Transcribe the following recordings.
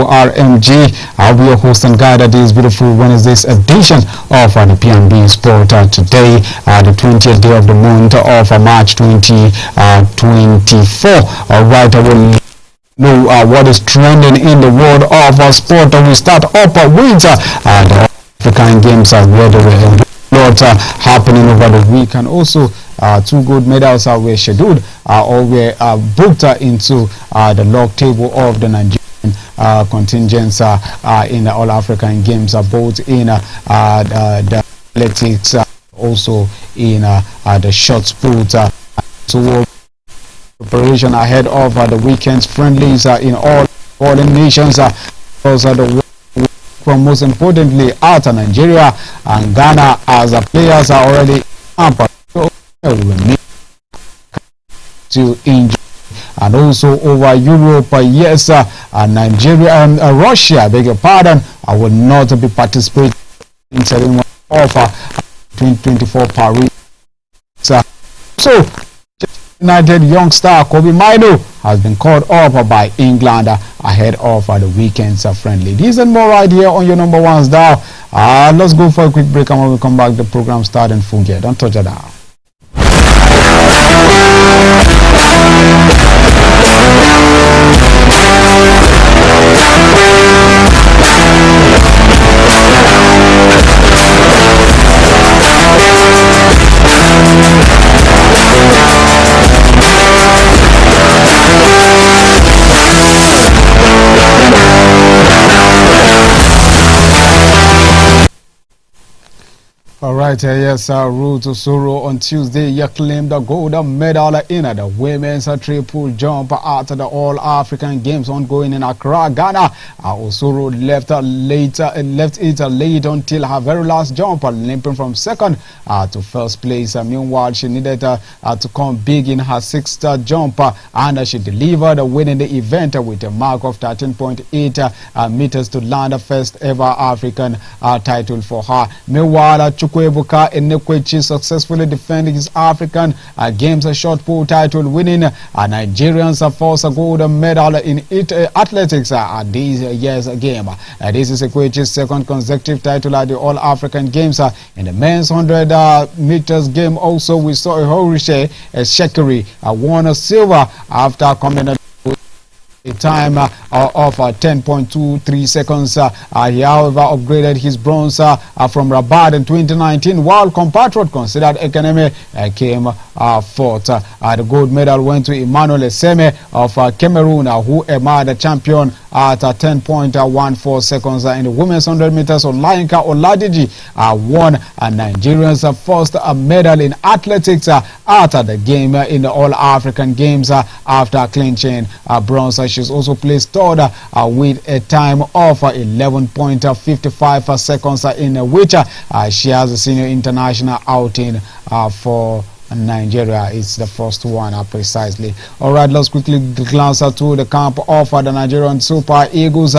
RMG. I'll be your host and guide at this beautiful Wednesday's edition of the PNB Sport today, the 20th day of the month of March 2024. Alright, I will know what is trending in the world of sport. We start up with the African Games where there were a lot happening over the week, and also two gold medals were scheduled or were booked into the log table of the Nigerian contingents in the All-African Games, both in the athletics, also in the shot put. So preparation ahead of the weekend's friendlies in all foreign nations, most importantly out of Nigeria and Ghana, as players are already up to enjoy. And also over Europe, yes, Nigeria and Russia, beg your pardon, I will not be participating in ceremony of 2024 Paris. So, United youngster Kobe Mino has been called up by England ahead of the weekend's friendly. These and more right here on your number ones now. Let's go for a quick break, and when we come back, the program starts in full gear. Don't touch it now. Alright, yes, Ruth Osoro on Tuesday claimed the gold medal in the women's triple jump at the All-African Games ongoing in Accra, Ghana. Osoro left it late until her very last jump, limping from second to first place. Meanwhile, she needed to come big in her sixth jump, and she delivered, winning the event with a mark of 13.8 meters to land the first ever African title for her. Meanwhile, Chukwuebuka Enekwechi successfully defending his African Games shot put title, winning Nigerians' first gold medal in athletics at this year's game. This is Ekwechi's second consecutive title at the All-African Games. In the men's 100 meters game, also we saw Horishe Shekiri won a silver after coming a time of 10.23 seconds. He, however, upgraded his bronze from Rabat in 2019, while compatriot considered Ekeneme came fourth. The gold medal went to Emmanuel Eseme of Cameroon, who emerged the champion at 10.14 seconds. In the women's 100 meters, Olayinka Oladiji won Nigeria's first medal in athletics at the game in the All-African Games after clinching bronze. She's also placed third with a time of 11.55 seconds, in which she has a senior international outing for Nigeria. It's the first one precisely. All right, let's quickly glance to the camp of the Nigerian Super Eagles.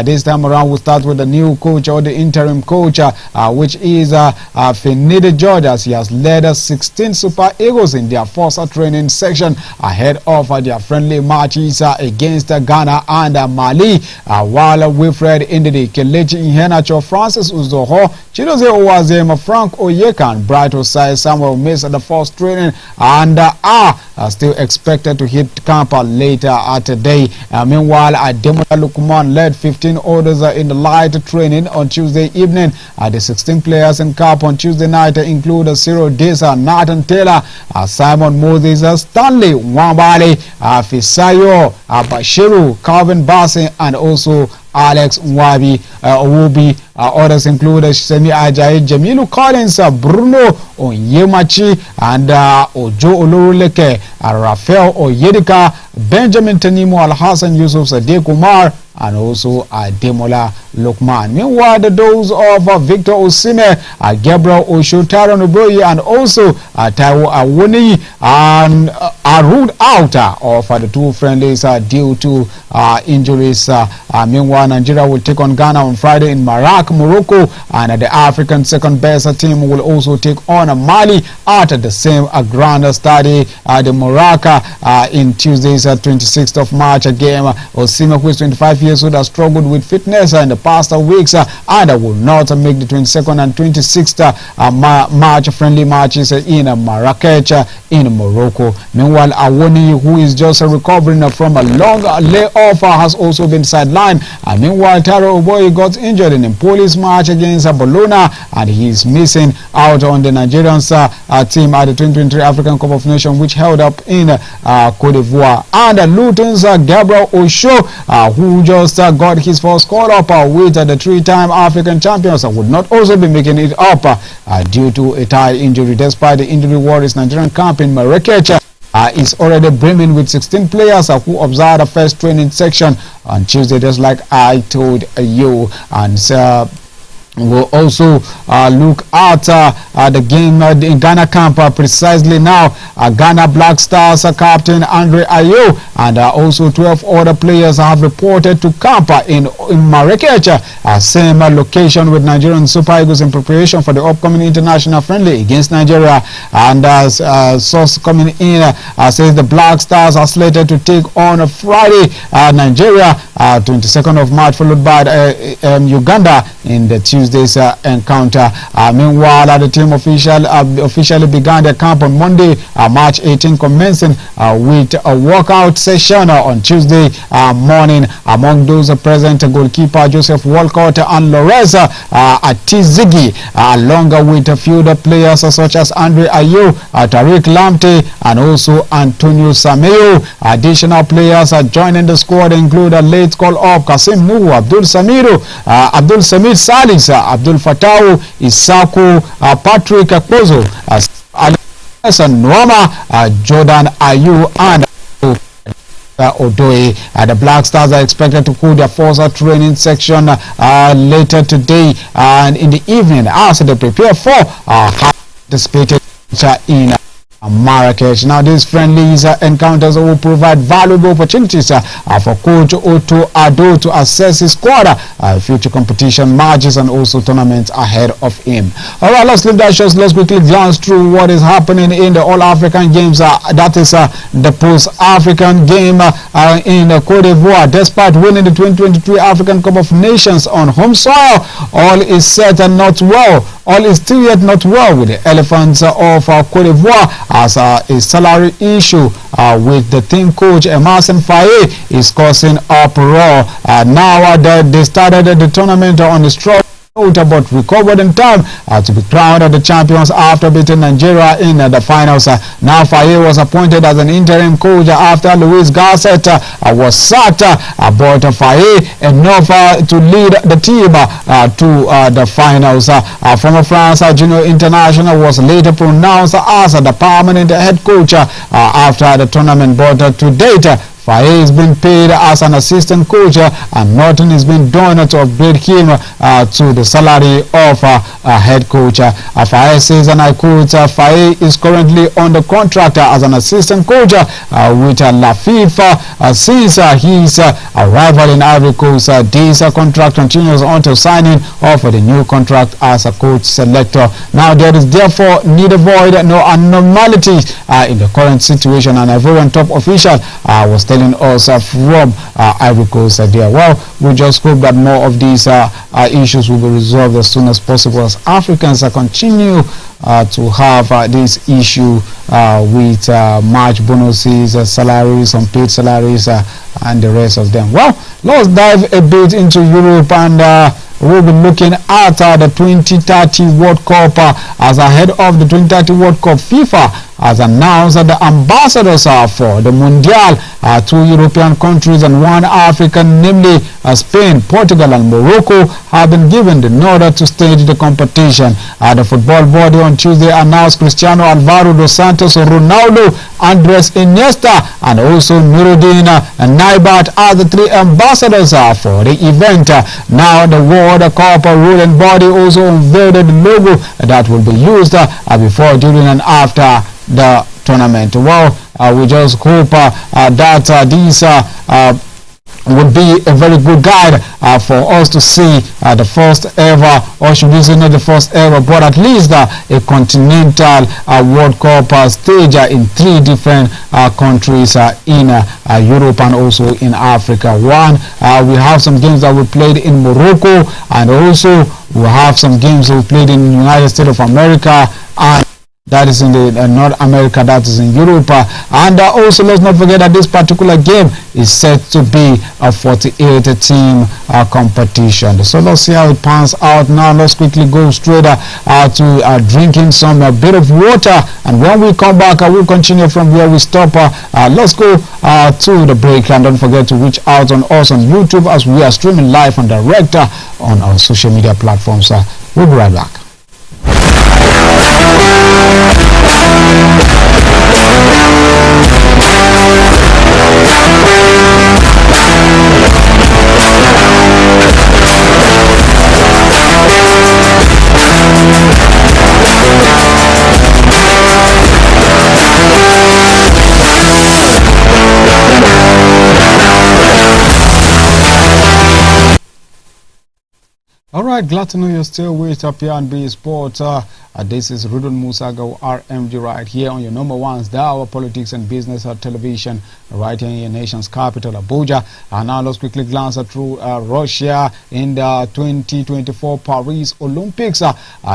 This time around, we'll start with the new coach, or the interim coach, which is Finidi George, as he has led 16 Super Eagles in their first training section ahead of their friendly matches against Ghana and Mali. While Wilfred Ndidi, Kelechi Iheanacho, Francis Uzoho, Chidozie Owazem, Frank Oyeka, and Bright Osai Samuel missed the first training and are still expected to hit camp later today. Meanwhile, Ademola Lukman led 15 others in the light training on Tuesday evening. The 16 players in camp on Tuesday night include Cyril Desa, Nathan Taylor, Simon Moses, Stanley Nwambali, Fisayo Bashiru, Calvin Bassey, and also Alex Nwabi Owobi. Others include Semi Ajayi, Jamilu Collins, Bruno Onyemachi, and Ojo Oloruleke, Rafael Oyedika, Benjamin Tanimu, Al-Hassan Yusuf, Sadiq Umar, and also Ademola Lukman. Meanwhile, the those of Victor Osimhen, Gabriel Oshotaro Noboye, and also Taiwo Awoniyi are ruled out of the two friendlies due to injuries. Meanwhile, Nigeria will take on Ghana on Friday in Morocco, and the African second best team will also take on Mali at the same Grand Stade de Morocco in Tuesday's 26th of March game. Osimhen, who is 25 years old, has struggled with fitness in the past weeks and will not make the 22nd and 26th March friendly matches in Marrakech in Morocco. Meanwhile, Awoniyi, who is just recovering from a long layoff, has also been sidelined. Meanwhile, Taro Oboye got injured in a police match against Bologna, and he is missing out on the Nigerian team at the 2023 African Cup of Nations, which held up in Cote d'Ivoire. And Luton's Gabriel Osho, who just got his first call up with the three-time African champions, would not also be making it up due to a thigh injury. Despite the injury worries, Nigerian camp in Marrakech is already brimming with 16 players who observed the first training section on Tuesday, just like I told you. And we'll also look at the game in Ghana camp precisely now. Ghana Black Stars captain Andre Ayew and also 12 other players have reported to camp in Marrakech, same location with Nigerian Super Eagles in preparation for the upcoming international friendly against Nigeria. And source coming in says the Black Stars are slated to take on Friday Nigeria 22nd of March, followed by Uganda in the Tuesday's encounter. Meanwhile, the team officially began their camp on Monday, March 18, commencing with a workout session on Tuesday morning. Among those present, goalkeeper Joseph Walcott and Lores Atizigi, along with a few other players such as Andre Ayew, Tariq Lamptey, and also Antonio Sameo. Additional players joining the squad include a late call-up Kasim Nuhu, Abdul Samir Salis, Abdul Fatawu, Isaku, Patrick Akpozo, Nuama, Jordan Ayew, and Odoye. The Black Stars are expected to hold their first training section later today and in the evening as they prepare for participating in Marrakech. Now, these friendlies encounters will provide valuable opportunities for Coach Otto Addo to assess his squad, future competition matches, and also tournaments ahead of him. All right, let's leave that shows. Let's quickly glance through what is happening in the All-African Games. That is the Post-African Game in Cote d'Ivoire. Despite winning the 2023 African Cup of Nations on home soil, all is set and not well. All is still yet not well with the Elephants of Cote d'Ivoire, as a salary issue with the team coach Emerson Faye is causing uproar. Now that they started the tournament on the strong note, but recovered in time to be crowned the champions after beating Nigeria in the finals. Now Faye was appointed as an interim coach after Luis Garcet was sacked, but Faye enough to lead the team to the finals. Former France junior international was later pronounced as the permanent head coach after the tournament, but to date Faye has been paid as an assistant coach and nothing has been done to upgrade him to the salary of a head coach. Faye says, and I quote, Faye is currently under contract as an assistant coach with Lafif since his arrival in Ivory Coast. This contract continues until signing of the new contract as a coach selector. Now, there is therefore neither void nor abnormality in the current situation, and Ivorian top official was telling us from Ivory Coast there. Well, we just hope that more of these issues will be resolved as soon as possible, as Africans continue to have this issue with March bonuses, salaries, unpaid salaries, and the rest of them. Well, let's dive a bit into Europe, and we'll be looking at the 2030 World Cup. As ahead of the 2030 World Cup, FIFA has announced that the ambassadors are for the Mundial, 2 European countries and 1 African, namely Spain, Portugal and Morocco, have been given the nod to stage the competition. The football body on Tuesday announced Cristiano Alvaro dos Santos, Ronaldo, Andres Iniesta and also Nuruddin Naibat as the 3 ambassadors for the event. Now the World Cup ruling body also unveiled the logo that will be used before, during and after the tournament. Well, we just hope that these would be a very good guide for us to see the first ever, or should we say not the first ever, but at least a continental World Cup stage in 3 different countries in Europe and also in Africa. One, we have some games that we played in Morocco, and also we have some games we played in the United States of America, and that is in the North America, that is in Europe. And also let's not forget that this particular game is set to be a 48-team competition. So let's see how it pans out. Now let's quickly go straight to drinking some bit of water, and when we come back we'll continue from where we stop. Let's go to the break, and don't forget to reach out on us on YouTube as we are streaming live and direct on our social media platforms. We'll be right back. Alright, glad to know you're still with up here on B Sports. This is Rudon Musaga, RMG, right here on your number 1 Dawa Politics and Business Television, right here in your nation's capital, Abuja. And now let's quickly glance through Russia in the 2024 Paris Olympics.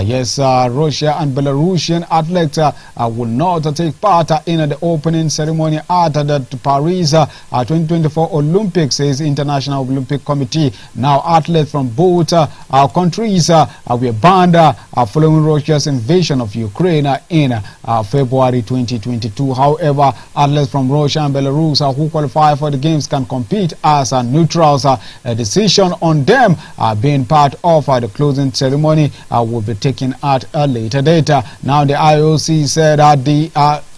Yes, Russia and Belarusian athletes will not take part in the opening ceremony at the Paris 2024 Olympics, says International Olympic Committee. Now, athletes from both our countries were banned following Russia's invasion of Ukraine in February 2022. However, athletes from Russia and Belarus who qualify for the games can compete as neutrals. A decision on them being part of the closing ceremony will be taken at a later date. Now, the IOC said that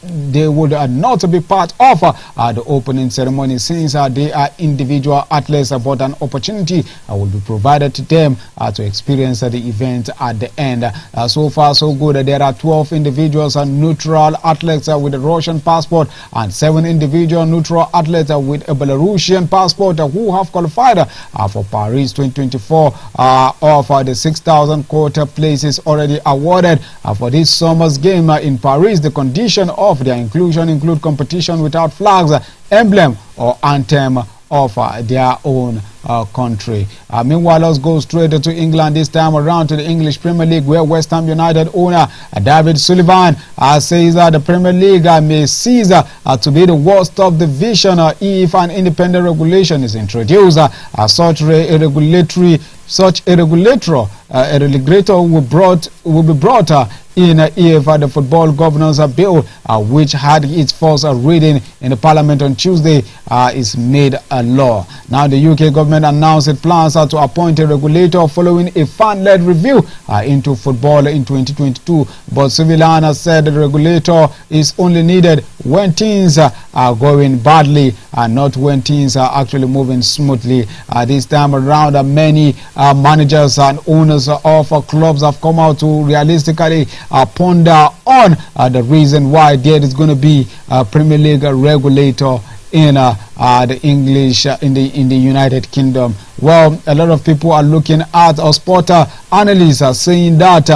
they would not be part of the opening ceremony, since they are individual athletes, but an opportunity will be provided to them to experience the event at the end. So far so good. There are 12 individuals and neutral athletes with a Russian passport and 7 individual neutral athletes with a Belarusian passport who have qualified for Paris 2024. Of the 6,000 quota places already awarded for this summer's game in Paris, the condition of their inclusion include competition without flags, emblem or anthem of their own country. Meanwhile, let's go straight to England, this time around to the English Premier League, where West Ham United owner David Sullivan says that the Premier League may cease to be the worst of division if an independent regulation is introduced. Such a regulator will be brought in if the Football Governance Bill, which had its first reading in the Parliament on Tuesday, is made a law. Now, the UK government announced it plans to appoint a regulator following a fan-led review into football in 2022. But Sullivan said the regulator is only needed when things are going badly and not when things are actually moving smoothly. This time around, many managers and owners of clubs have come out to realistically ponder on the reason why there is going to be a Premier League regulator in the English in the United Kingdom. Well, a lot of people are looking at, or sport analysts are saying that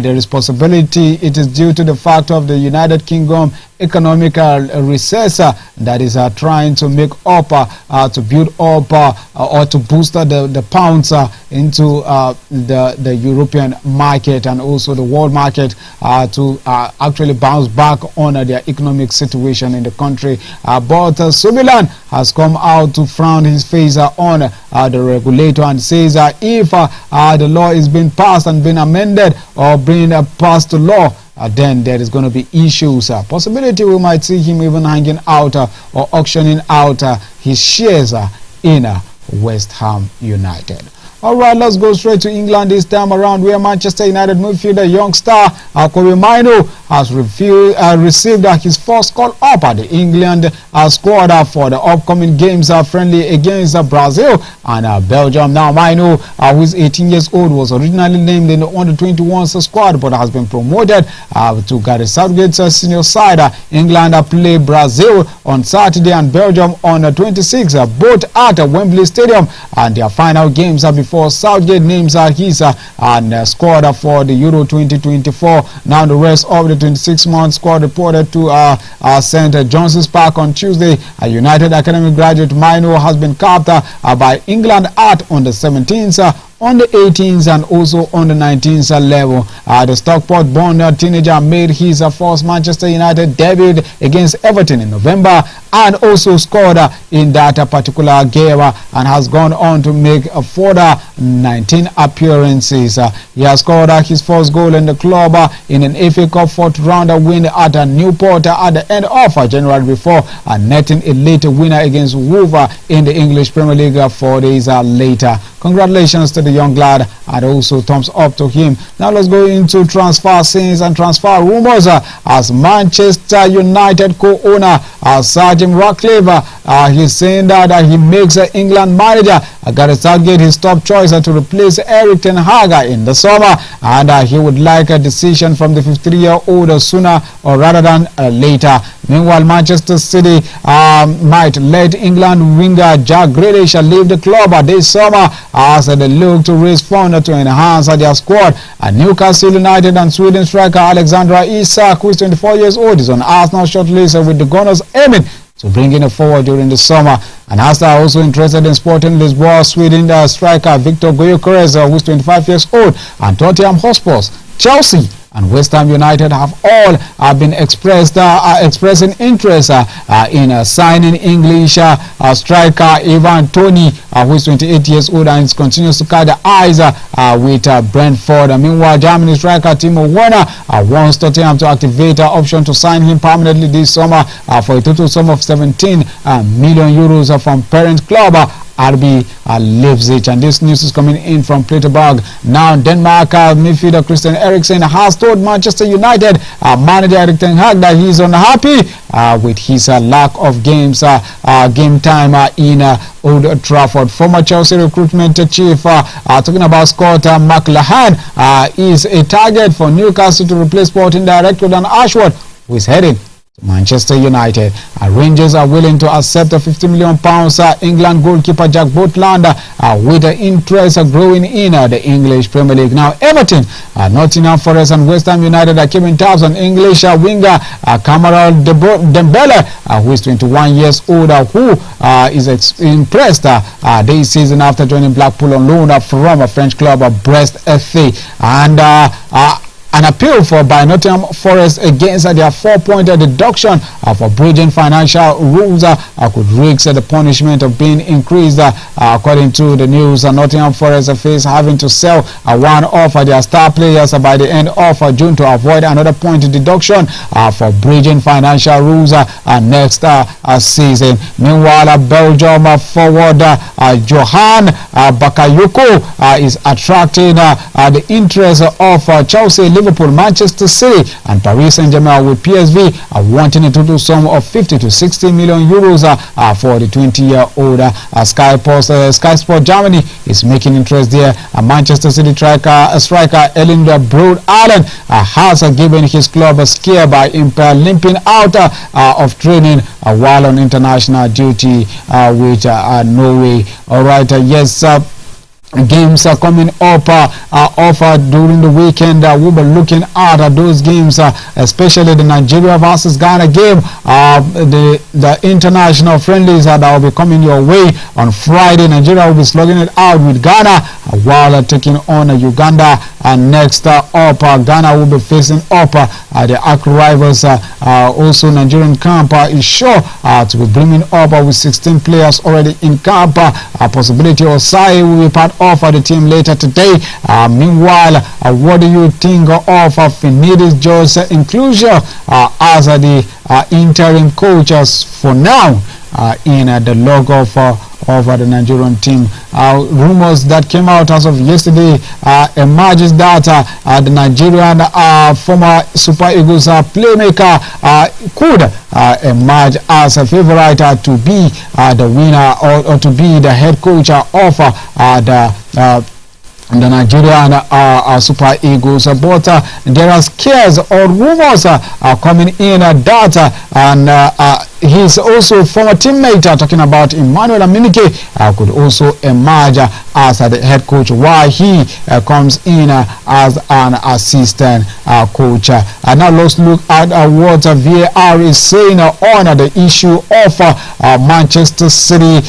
there is possibility it is due to the fact of the United Kingdom economic recess that is trying to make up, to build up or to boost the pounds into the European market and also the world market to actually bounce back on their economic situation in the country. But Sumilan has come out to frown his face on the regulator and says if the law is being passed and being amended or being passed to law, then there is going to be issues. Possibility we might see him even hanging out or auctioning out his shares in West Ham United. All right, let's go straight to England this time around, where Manchester United midfielder young star Kobe Mainoo has received his first call up at the England squad for the upcoming games friendly against Brazil and Belgium. Now, Mainoo, who is 18 years old, was originally named in the under-21s squad but has been promoted to Gareth Southgate's senior side. England play Brazil on Saturday and Belgium on 26, both at Wembley Stadium, and their final games are before Southgate names his squad for the Euro 2024. Now the rest of the 26-month squad reported to St. John's Park on Tuesday. A United Academy graduate Mainoo has been capped by England at on the 17th. On the 18th and also on the 19th level. The Stockport-born teenager made his first Manchester United debut against Everton in November and also scored in that particular game and has gone on to make a further 19 appearances. He has scored his first goal in the club in an FA Cup fourth-round win at Newport at the end of January before netting a late winner against Wolves in the English Premier League 4 days later. Congratulations to the young lad and also thumbs up to him. Now let's go into transfer scenes and transfer rumors as Manchester United co-owner Sir Ratcliffe he's saying that he makes England manager Gareth Southgate his top choice to replace Erik ten Hag in the summer, and he would like a decision from the 53-year-old sooner or rather than later. Meanwhile, Manchester City might let England winger Jack Grealish leave the club this summer as they look to raise funds to enhance their squad. Newcastle United and Sweden striker Alexandra Isak, who is 24 years old, is on Arsenal shortlist with the Gunners aiming to bring in a forward during the summer. And Arsenal are also interested in Sporting Lisbon Sweden striker Victor Gyökeres, who is 25 years old, and Tottenham Hotspur, Chelsea and West Ham United have all been expressing interest in signing English striker Ivan Toney, who is 28 years old and continues to catch the eyes with Brentford. Meanwhile, Germany striker Timo Werner wants Tottenham to activate an option to sign him permanently this summer for a total sum of 17 million euros from parent club RB Leipzig. And this news is coming in from Petersburg. Now, Denmark midfielder Christian Eriksen has told Manchester United manager Erik ten Hag that he is unhappy with his lack of game time in Old Trafford. Former Chelsea recruitment chief talking about Scott McLaren is a target for Newcastle to replace sporting director Dan Ashworth, who is heading Manchester United. Rangers are willing to accept a £50 million England goalkeeper Jack Butland with the interest growing in the English Premier League. Now, Everton, Nottingham Forest and West Ham United are keeping tabs on English winger Cameron Dembele, who is 21 years old, who is impressed this season after joining Blackpool on loan from a French club Brest FA. And an appeal by Nottingham Forest against their 4-point deduction for breaching financial rules could risk the punishment of being increased. According to the news, Nottingham Forest face having to sell one of their star players by the end of June to avoid another point deduction for breaching financial rules next season. Meanwhile, Belgium forward Johan Bakayoko is attracting the interest of Chelsea, Liverpool, Manchester City and Paris Saint-Germain, with PSV wanting a total sum of 50 to 60 million euros for the 20-year-old. Sky Sport Germany is making interest there. Manchester City striker Erling Braut Haaland has given his club a scare by limping out of training while on international duty with Norway. All right, yes. Games are coming up during the weekend. We'll be looking at those games, especially the Nigeria versus Ghana game, the international friendlies that will be coming your way on Friday. Nigeria will be slugging it out with Ghana while taking on Uganda. And next up, Ghana will be facing up the arch rivals. Also, Nigerian camp is sure to be bringing up with 16 players already in camp. A possibility Osai will be part of the team later today. Meanwhile, what do you think of Finidis Joe's inclusion as the interim coaches for now in the logo of the Nigerian team? Rumors that came out as of yesterday emerges that the Nigerian former Super Eagles playmaker could emerge as a favorite to be the winner or to be the head coach of the Nigerian Super Eagles, but there are scares or rumors coming in that his also former teammate talking about Emmanuel Aminike could also emerge as the head coach while he comes in as an assistant coach. Now let's look at what VAR is saying on the issue of Manchester City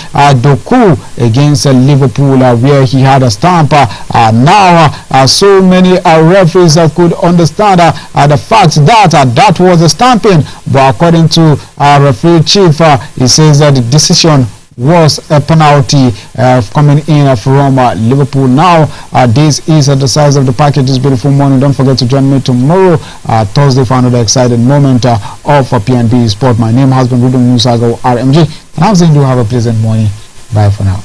Doku against Liverpool, where he had a stamp. Now so many referees could understand the fact that that was a stamping, but according to referee chief, he says that the decision was a penalty coming in from Liverpool. Now this is the size of the package this beautiful morning. Don't forget to join me tomorrow Thursday for another exciting moment of PNB Sport. My name has been Ruben Musago RMG, and I'm saying you have a pleasant morning. Bye for now.